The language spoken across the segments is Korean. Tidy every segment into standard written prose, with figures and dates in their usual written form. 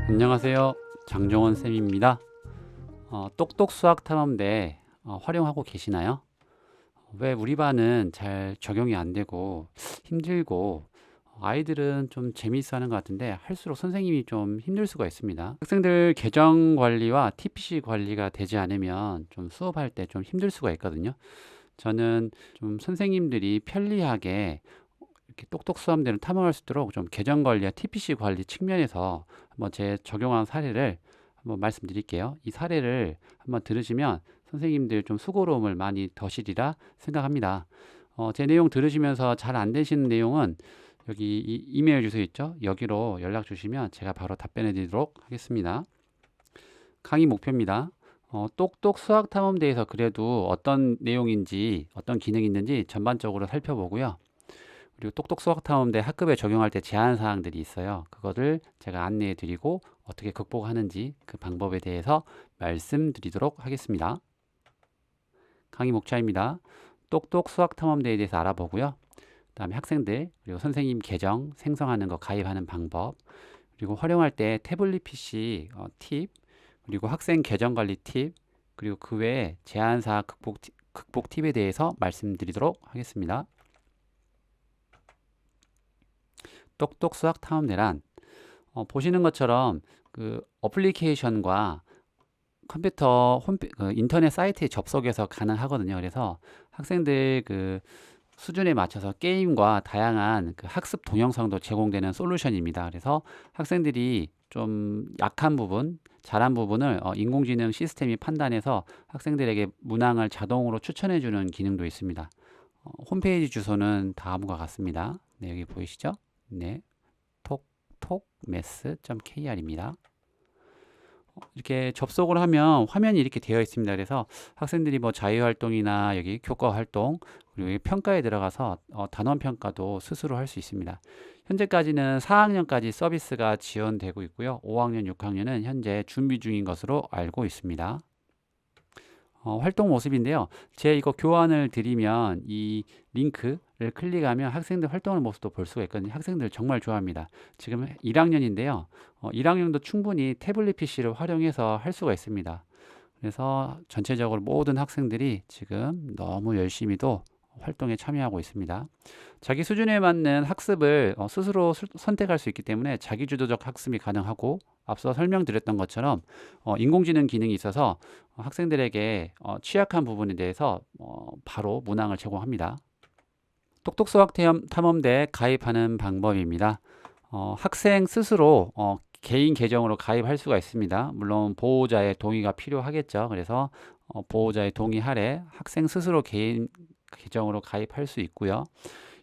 안녕하세요. 장종원 쌤입니다. 똑똑 수학 탐험대 활용하고 계시나요? 왜 우리 반은 잘 적용이 안 되고 힘들고 아이들은 좀 재미있어 하는 것 같은데 할수록 선생님이 좀 힘들 수가 있습니다. 학생들 계정 관리와 TPC 관리가 되지 않으면 좀 수업할 때 좀 힘들 수가 있거든요. 저는 좀 선생님들이 편리하게 이렇게 똑똑 수험대는 탐험할 수 있도록 좀 계정 관리와 TPC 관리 측면에서 한번 제 적용한 사례를 한번 말씀드릴게요. 이 사례를 한번 들으시면 선생님들 좀 수고로움을 많이 더시리라 생각합니다. 제 내용 들으시면서 잘 안 되시는 내용은 여기 이메일 주소 있죠? 여기로 연락 주시면 제가 바로 답변해 드리도록 하겠습니다. 강의 목표입니다. 똑똑 수학 탐험대에서 그래도 어떤 내용인지 어떤 기능이 있는지 전반적으로 살펴보고요. 그리고 똑똑 수학탐험대 학급에 적용할 때 제한사항들이 있어요. 그거를 제가 안내해 드리고 어떻게 극복하는지 그 방법에 대해서 말씀드리도록 하겠습니다. 강의 목차입니다. 똑똑 수학탐험대에 대해서 알아보고요. 그 다음에 학생들 그리고 선생님 계정 생성하는 거 가입하는 방법 그리고 활용할 때 태블릿 PC 팁 그리고 학생 계정 관리 팁 그리고 그 외에 제한사항 극복 팁에 대해서 말씀드리도록 하겠습니다. 똑똑 수학 탐험대란 보시는 것처럼 그 어플리케이션과 컴퓨터 인터넷 사이트에 접속해서 가능하거든요. 그래서 학생들 그 수준에 맞춰서 게임과 다양한 그 학습 동영상도 제공되는 솔루션입니다. 그래서 학생들이 좀 약한 부분, 잘한 부분을 인공지능 시스템이 판단해서 학생들에게 문항을 자동으로 추천해주는 기능도 있습니다. 홈페이지 주소는 다음과 같습니다. 네, 여기 보이시죠? 네, 톡톡메스.kr입니다. 이렇게 접속을 하면 화면이 이렇게 되어 있습니다. 그래서 학생들이 뭐 자유활동이나 여기 교과활동 그리고 여기 평가에 들어가서 단원 평가도 스스로 할 수 있습니다. 현재까지는 4학년까지 서비스가 지원되고 있고요. 5학년, 6학년은 현재 준비 중인 것으로 알고 있습니다. 활동 모습인데요. 제 이거 교환을 드리면 이 링크를 클릭하면 학생들 활동하는 모습도 볼 수가 있거든요. 학생들 정말 좋아합니다. 지금 1학년인데요. 1학년도 충분히 태블릿 PC를 활용해서 할 수가 있습니다. 그래서 전체적으로 모든 학생들이 지금 너무 열심히도 활동에 참여하고 있습니다. 자기 수준에 맞는 학습을 스스로 선택할 수 있기 때문에 자기주도적 학습이 가능하고 앞서 설명드렸던 것처럼 인공지능 기능이 있어서 학생들에게 취약한 부분에 대해서 바로 문항을 제공합니다. 똑똑 수학 탐험대 가입하는 방법입니다. 학생 스스로 개인 계정으로 가입할 수가 있습니다. 물론 보호자의 동의가 필요하겠죠. 그래서 보호자의 동의 아래 학생 스스로 개인 계정으로 가입할 수 있고요.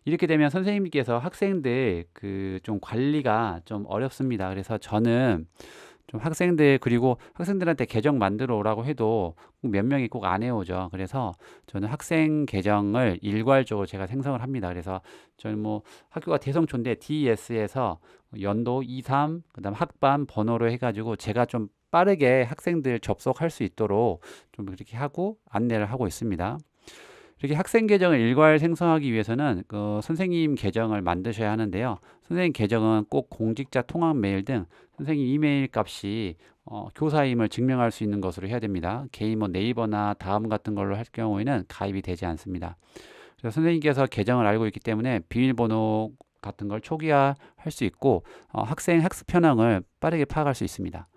이렇게 되면 선생님께서 학생들 그 좀 관리가 좀 어렵습니다. 그래서 저는 좀 학생들 그리고 학생들한테 계정 만들어 오라고 해도 몇 명이 꼭 안 해오죠. 그래서 저는 학생 계정을 일괄적으로 제가 생성을 합니다. 그래서 저는 뭐 학교가 대성초인데 DES에서 연도 2, 3 그다음 학반 번호로 해가지고 제가 좀 빠르게 학생들 접속할 수 있도록 좀 그렇게 하고 안내를 하고 있습니다. 이렇게 학생 계정을 일괄 생성하기 위해서는 그 선생님 계정을 만드셔야 하는데요. 선생님 계정은 꼭 공직자 통합 메일 등 선생님 이메일 값이 교사임을 증명할 수 있는 것으로 해야 됩니다. 개인 뭐 네이버나 다음 같은 걸로 할 경우에는 가입이 되지 않습니다. 그래서 선생님께서 계정을 알고 있기 때문에 비밀번호 같은 걸 초기화할 수 있고 학생 학습 현황을 빠르게 파악할 수 있습니다.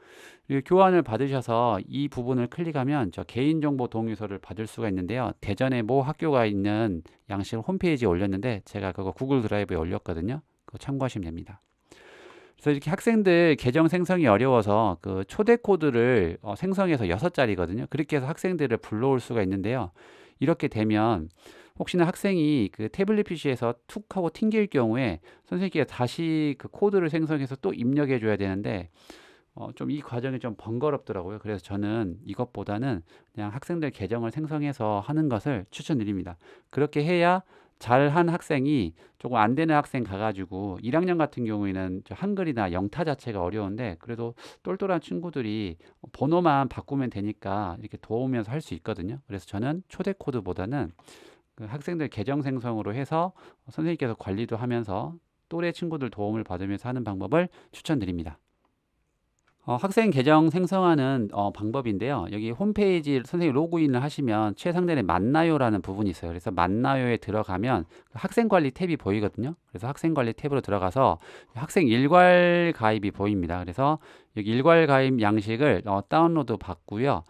그리고 교환을 받으셔서 이 부분을 클릭하면 저 개인정보 동의서를 받을 수가 있는데요. 대전에 모 학교가 있는 양식 홈페이지에 올렸는데 제가 그거 구글 드라이브에 올렸거든요. 그거 참고하시면 됩니다. 그래서 이렇게 학생들 계정 생성이 어려워서 그 초대 코드를 생성해서 6자리거든요. 그렇게 해서 학생들을 불러올 수가 있는데요. 이렇게 되면 혹시나 학생이 그 태블릿 PC에서 툭 하고 튕길 경우에 선생님께서 다시 그 코드를 생성해서 또 입력해 줘야 되는데 좀 이 과정이 좀 번거롭더라고요. 그래서 저는 이것보다는 그냥 학생들 계정을 생성해서 하는 것을 추천드립니다. 그렇게 해야 잘한 학생이 조금 안 되는 학생 가가지고 1학년 같은 경우에는 저 한글이나 영타 자체가 어려운데 그래도 똘똘한 친구들이 번호만 바꾸면 되니까 이렇게 도우면서 할 수 있거든요. 그래서 저는 초대 코드보다는 그 학생들 계정 생성으로 해서 선생님께서 관리도 하면서 또래 친구들 도움을 받으면서 하는 방법을 추천드립니다. 학생 계정 생성하는 방법인데요. 여기 홈페이지 선생님 로그인을 하시면 최상단에 만나요라는 부분이 있어요. 그래서 만나요에 들어가면 그 학생 관리 탭이 보이거든요. 그래서 학생 관리 탭으로 들어가서 학생 일괄 가입이 보입니다. 그래서 여기 일괄 가입 양식을 다운로드 받고요.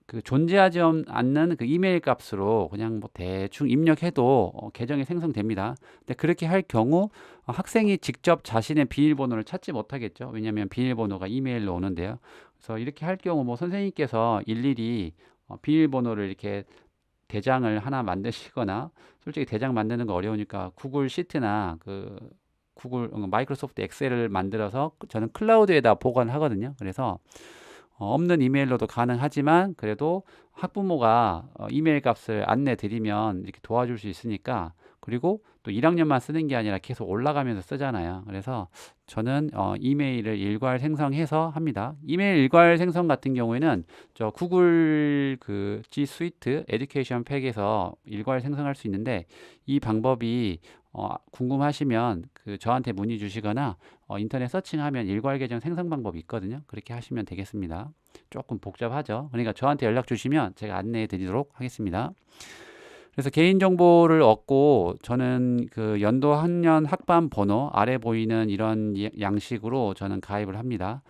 그 존재하지 않는 그 이메일 값으로 그냥 뭐 대충 입력해도 계정이 생성됩니다. 근데 그렇게 할 경우 학생이 직접 자신의 비밀번호를 찾지 못하겠죠. 왜냐하면 비밀번호가 이메일로 오는데요. 그래서 이렇게 할 경우 뭐 선생님께서 일일이 비밀번호를 이렇게 대장을 하나 만드시거나 솔직히 대장 만드는 거 어려우니까 구글 시트나 그 구글 마이크로소프트 엑셀을 만들어서 저는 클라우드에다 보관하거든요. 그래서 없는 이메일로도 가능하지만 그래도 학부모가 이메일 값을 안내 드리면 이렇게 도와줄 수 있으니까 그리고 또 1학년만 쓰는 게 아니라 계속 올라가면서 쓰잖아요. 그래서 저는 이메일을 일괄 생성해서 합니다. 이메일 일괄 생성 같은 경우에는 저 구글 그 G 스위트 에듀케이션 팩에서 일괄 생성할 수 있는데 이 방법이 궁금하시면 그 저한테 문의 주시거나 인터넷 서칭하면 일괄 계정 생성 방법이 있거든요. 그렇게 하시면 되겠습니다. 조금 복잡하죠. 그러니까 저한테 연락 주시면 제가 안내해 드리도록 하겠습니다. 그래서 개인정보를 얻고 저는 그 연도 학년 학반 번호 아래 보이는 이런 양식으로 저는 가입을 합니다.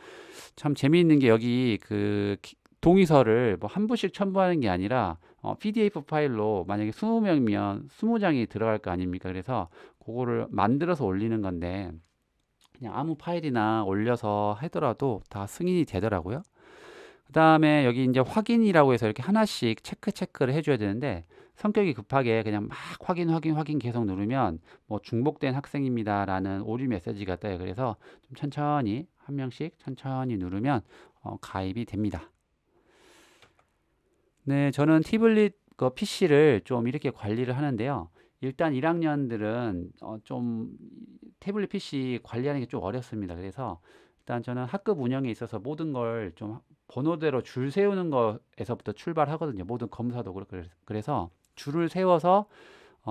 참 재미있는 게 여기 그 동의서를 뭐 한 부씩 첨부하는 게 아니라 PDF 파일로 만약에 20명이면 20장이 들어갈 거 아닙니까? 그래서 그거를 만들어서 올리는 건데 그냥 아무 파일이나 올려서 하더라도 다 승인이 되더라고요. 그 다음에 여기 이제 확인이라고 해서 이렇게 하나씩 체크를 해줘야 되는데 성격이 급하게 그냥 막 확인 계속 누르면 뭐 중복된 학생입니다라는 오류 메시지가 떠요. 그래서 좀 천천히 한 명씩 천천히 누르면 가입이 됩니다. 네, 저는 태블릿 그 PC를 좀 이렇게 관리를 하는데요. 일단 1학년들은 좀 태블릿 PC 관리하는 게 좀 어렵습니다. 그래서 일단 저는 학급 운영에 있어서 모든 걸 좀 번호대로 줄 세우는 거에서부터 출발하거든요. 모든 검사도 그렇고 그래서 줄을 세워서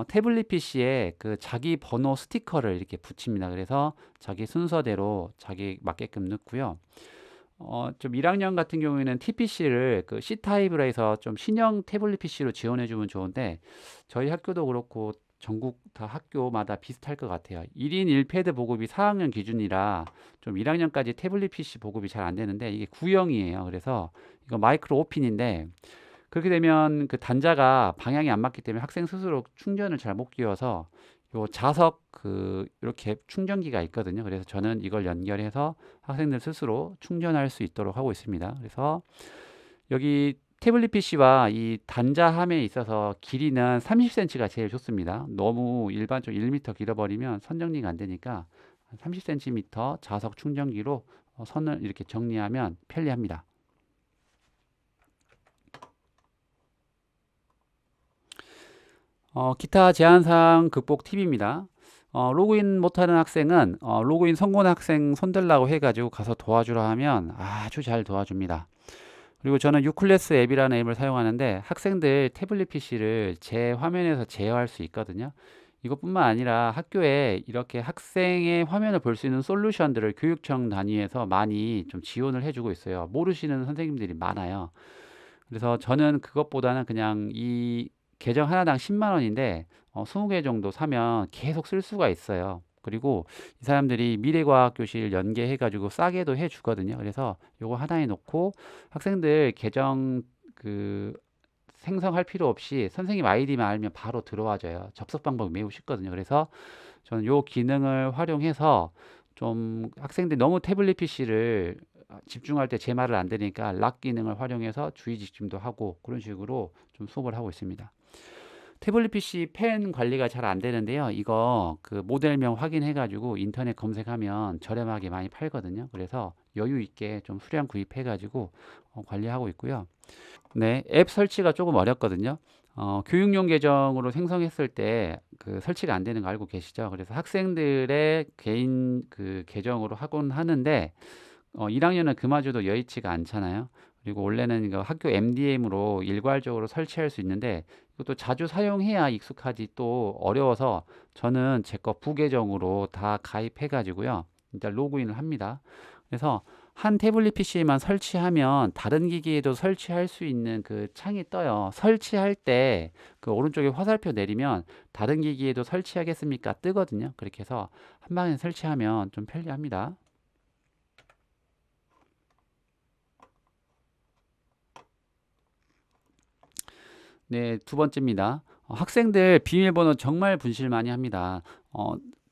태블릿 PC에 그 자기 번호 스티커를 이렇게 붙입니다. 그래서 자기 순서대로 자기 맞게끔 넣고요. 좀 1학년 같은 경우에는 TPC를 그 C타입으로 해서 좀 신형 태블릿 PC로 지원해 주면 좋은데 저희 학교도 그렇고 전국 다 학교마다 비슷할 것 같아요. 1인 1패드 보급이 4학년 기준이라 좀 1학년까지 태블릿 PC 보급이 잘 안 되는데 이게 구형이에요. 그래서 이거 마이크로 오핀인데 그렇게 되면 그 단자가 방향이 안 맞기 때문에 학생 스스로 충전을 잘 못 끼워서 요 자석 그 이렇게 충전기가 있거든요. 그래서 저는 이걸 연결해서 학생들 스스로 충전할 수 있도록 하고 있습니다. 그래서 여기 태블릿 PC와 이 단자함에 있어서 길이는 30cm가 제일 좋습니다. 너무 일반적으로 1m 길어버리면 선 정리가 안 되니까 30cm 자석 충전기로 선을 이렇게 정리하면 편리합니다. 기타 제한사항 극복 팁입니다. 로그인 못하는 학생은 로그인 성공한 학생 손들라고 해가지고 가서 도와주라 하면 아주 잘 도와줍니다. 그리고 저는 유클래스 앱이라는 앱을 사용하는데 학생들 태블릿 PC를 제 화면에서 제어할 수 있거든요. 이것뿐만 아니라 학교에 이렇게 학생의 화면을 볼 수 있는 솔루션들을 교육청 단위에서 많이 좀 지원을 해주고 있어요. 모르시는 선생님들이 많아요. 그래서 저는 그것보다는 그냥 이 계정 하나당 10만 원인데 20개 정도 사면 계속 쓸 수가 있어요. 그리고 이 사람들이 미래과학교실 연계해 가지고 싸게도 해 주거든요. 그래서 요거 하나에 놓고 학생들 계정 그 생성할 필요 없이 선생님 아이디만 알면 바로 들어와줘요. 접속 방법이 매우 쉽거든요. 그래서 저는 요 기능을 활용해서 좀 학생들이 너무 태블릿 PC를 집중할 때 제 말을 안 들으니까 락 기능을 활용해서 주의 지침도 하고 그런 식으로 좀 수업을 하고 있습니다. 태블릿 PC 펜 관리가 잘 안 되는데요. 이거 그 모델명 확인해 가지고 인터넷 검색하면 저렴하게 많이 팔거든요. 그래서 여유 있게 좀 수량 구입해 가지고 관리하고 있고요. 네, 앱 설치가 조금 어렵거든요. 교육용 계정으로 생성했을 때 그 설치가 안 되는 거 알고 계시죠? 그래서 학생들의 개인 그 계정으로 하곤 하는데 1학년은 그마저도 여의치가 않잖아요. 그리고 원래는 이거 학교 MDM으로 일괄적으로 설치할 수 있는데 이것도 자주 사용해야 익숙하지 또 어려워서 저는 제 거 부계정으로 다 가입해 가지고요. 일단 로그인을 합니다. 그래서 한 태블릿 PC에만 설치하면 다른 기기에도 설치할 수 있는 그 창이 떠요. 설치할 때 그 오른쪽에 화살표 내리면 다른 기기에도 설치하겠습니까? 뜨거든요. 그렇게 해서 한 방에 설치하면 좀 편리합니다. 네, 두 번째입니다. 학생들 비밀번호 정말 분실 많이 합니다.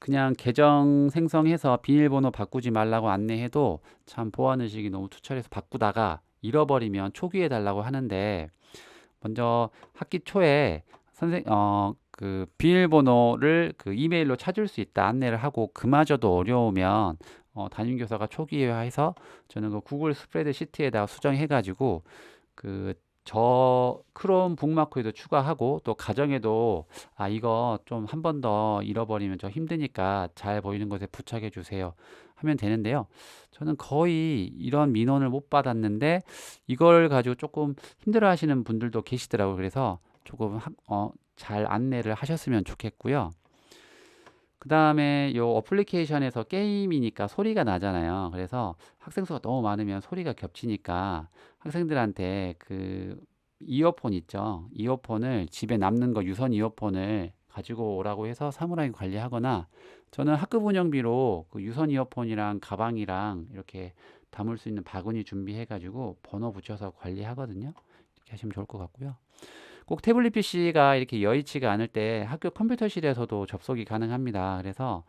그냥 계정 생성해서 비밀번호 바꾸지 말라고 안내해도 참 보안의식이 너무 투철해서 바꾸다가 잃어버리면 초기해 달라고 하는데 먼저 학기 초에 그 비밀번호를 그 이메일로 찾을 수 있다 안내를 하고 그마저도 어려우면 담임교사가 초기화해서 저는 그 구글 스프레드 시트에다가 수정해 가지고 그 저 크롬 북마크에도 추가하고 또 가정에도 이거 좀 한 번 더 잃어버리면 저 힘드니까 잘 보이는 곳에 부착해 주세요 하면 되는데요. 저는 거의 이런 민원을 못 받았는데 이걸 가지고 조금 힘들어 하시는 분들도 계시더라고요. 그래서 조금 잘 안내를 하셨으면 좋겠고요. 그 다음에 요 어플리케이션에서 게임이니까 소리가 나잖아요. 그래서 학생 수가 너무 많으면 소리가 겹치니까 학생들한테 그 이어폰 있죠. 이어폰을 집에 남는 거 유선 이어폰을 가지고 오라고 해서 사무라이 관리하거나 저는 학급 운영비로 그 유선 이어폰이랑 가방이랑 이렇게 담을 수 있는 바구니 준비해 가지고 번호 붙여서 관리하거든요. 이렇게 하시면 좋을 것 같고요. 꼭 태블릿 PC가 이렇게 여의치가 않을 때 학교 컴퓨터실에서도 접속이 가능합니다. 그래서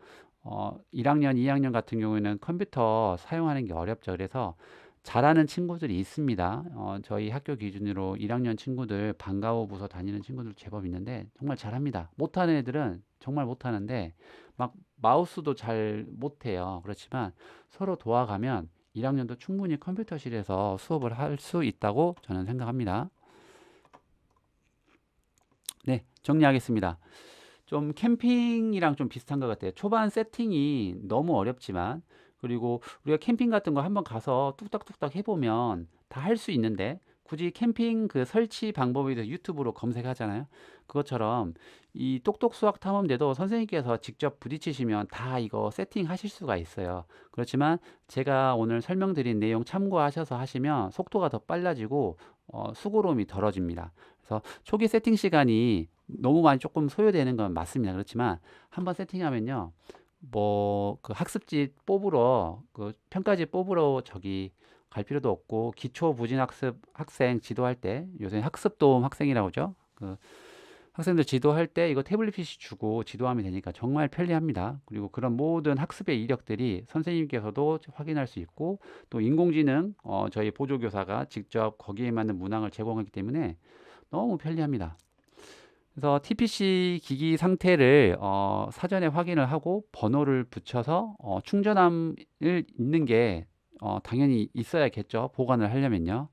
1학년, 2학년 같은 경우에는 컴퓨터 사용하는 게 어렵죠. 그래서 잘하는 친구들이 있습니다. 저희 학교 기준으로 1학년 친구들 방과후 부서 다니는 친구들 제법 있는데 정말 잘합니다. 못하는 애들은 정말 못하는데 막 마우스도 잘 못해요. 그렇지만 서로 도와가면 1학년도 충분히 컴퓨터실에서 수업을 할 수 있다고 저는 생각합니다. 네, 정리하겠습니다. 좀 캠핑이랑 좀 비슷한 것 같아요. 초반 세팅이 너무 어렵지만, 그리고 우리가 캠핑 같은 거 한번 가서 뚝딱뚝딱 해보면 다 할 수 있는데, 굳이 캠핑 그 설치 방법에 대해서 유튜브로 검색하잖아요. 그것처럼 이 똑똑 수학 탐험대도 선생님께서 직접 부딪히시면 다 이거 세팅하실 수가 있어요. 그렇지만 제가 오늘 설명드린 내용 참고하셔서 하시면 속도가 더 빨라지고 수고로움이 덜어집니다. 그래서 초기 세팅 시간이 너무 많이 조금 소요되는 건 맞습니다. 그렇지만 한번 세팅하면요. 뭐 그 학습지 뽑으러 그 평가지 뽑으러 저기 갈 필요도 없고 기초 부진 학습 학생 지도할 때 요새 학습 도움 학생이라고 하죠. 그 학생들 지도할 때 이거 태블릿 PC 주고 지도하면 되니까 정말 편리합니다. 그리고 그런 모든 학습의 이력들이 선생님께서도 확인할 수 있고 또 인공지능 저희 보조교사가 직접 거기에 맞는 문항을 제공하기 때문에 너무 편리합니다. 그래서 TPC 기기 상태를 사전에 확인을 하고 번호를 붙여서 충전함을 있는 게 당연히 있어야겠죠. 보관을 하려면요.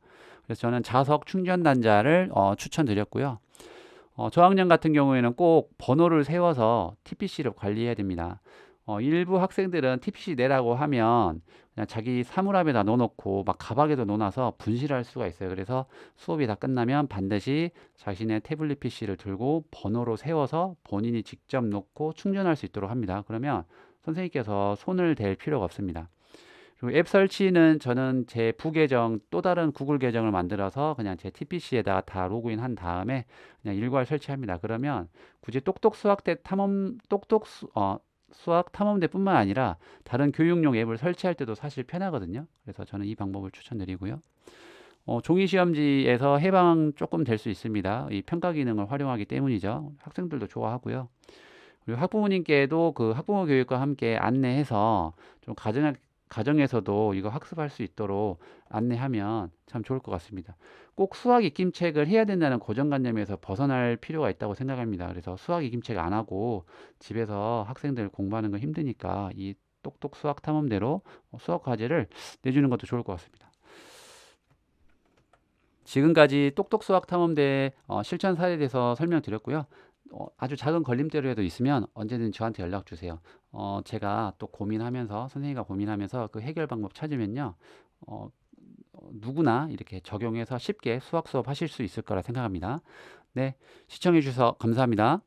그래서 저는 자석 충전 단자를 추천드렸고요. 저학년 같은 경우에는 꼭 번호를 세워서 TPC를 관리해야 됩니다. 일부 학생들은 TPC 내라고 하면 그냥 자기 사물함에다 넣어놓고 막 가방에도 넣어놔서 분실할 수가 있어요. 그래서 수업이 다 끝나면 반드시 자신의 태블릿 PC를 들고 번호로 세워서 본인이 직접 놓고 충전할 수 있도록 합니다. 그러면 선생님께서 손을 댈 필요가 없습니다. 그리고 앱 설치는 저는 제 부계정 또 다른 구글 계정을 만들어서 그냥 제 TPC에다가 다 로그인 한 다음에 그냥 일괄 설치합니다. 그러면 굳이 똑똑 수학대 탐험 수학 탐험대뿐만 아니라 다른 교육용 앱을 설치할 때도 사실 편하거든요. 그래서 저는 이 방법을 추천드리고요. 종이 시험지에서 해방 조금 될 수 있습니다. 이 평가 기능을 활용하기 때문이죠. 학생들도 좋아하고요. 그리고 학부모님께도 그 학부모 교육과 함께 안내해서 좀 가정에서도 이거 학습할 수 있도록 안내하면 참 좋을 것 같습니다. 꼭 수학 익힘책을 해야 된다는 고정관념에서 벗어날 필요가 있다고 생각합니다. 그래서 수학 익힘책 안 하고 집에서 학생들 공부하는 거 힘드니까 이 똑똑 수학 탐험대로 수학 과제를 내주는 것도 좋을 것 같습니다. 지금까지 똑똑 수학 탐험대 실전 사례에 대해서 설명드렸고요. 아주 작은 걸림돌이라도 있으면 언제든 저한테 연락 주세요. 제가 또 고민하면서 선생님과 고민하면서 그 해결 방법 찾으면요. 누구나 이렇게 적용해서 쉽게 수학 수업 하실 수 있을 거라 생각합니다. 네, 시청해 주셔서 감사합니다.